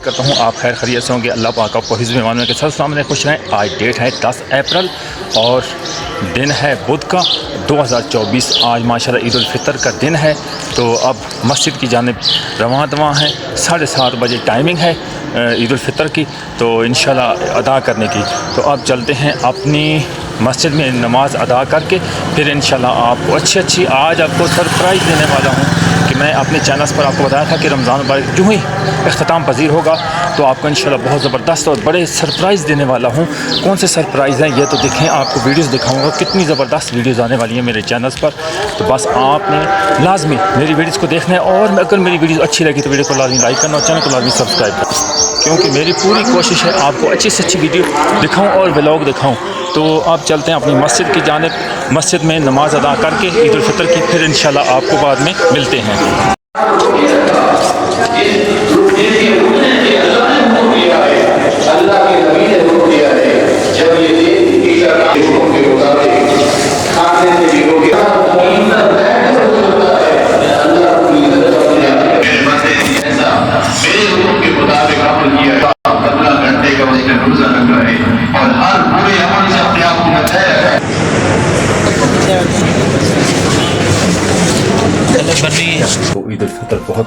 کرتا ہوں آپ خیر خیریت سے ہوں گے. اللہ پاک آپ کو حفظ ایمان میں کے ساتھ سامنے خوش رہیں. آج ڈیٹ ہے 10 اپریل اور دن ہے بدھ کا 2024. آج ماشاءاللہ عید الفطر کا دن ہے. تو اب مسجد کی جانب رواں ہیں. 7:30 بجے ٹائمنگ ہے عید الفطر کی, تو انشاءاللہ ادا کرنے کی. تو اب چلتے ہیں اپنی مسجد میں نماز ادا کر کے, پھر انشاءاللہ آپ کو اچھی آج آپ کو سرپرائز دینے والا ہوں کہ میں اپنے چینلز پر آپ کو بتایا تھا کہ رمضان مبارک جو ہی اختتام پذیر ہوگا تو آپ کو انشاءاللہ بہت زبردست اور بڑے سرپرائز دینے والا ہوں. کون سے سرپرائز ہیں یہ تو دیکھیں, آپ کو ویڈیوز دکھاؤں گا کتنی زبردست ویڈیوز آنے والی ہیں میرے چینلز پر. تو بس آپ نے لازمی میری ویڈیوز کو دیکھنا ہے, اور اگر میری ویڈیوز اچھی لگی تو ویڈیو کو لازمی لائک کرنا اور چینل کو لازمی سبسکرائب کرنا, کیونکہ میری پوری کوشش ہے آپ کو اچھی سے اچھی ویڈیو دکھاؤں اور ولاگ دکھاؤں. تو آپ چلتے ہیں اپنی مسجد کی جانب, مسجد میں نماز ادا کر کے عید الفطر کی, پھر انشاءاللہ آپ کو بعد میں ملتے ہیں. تو عید الفطر بہت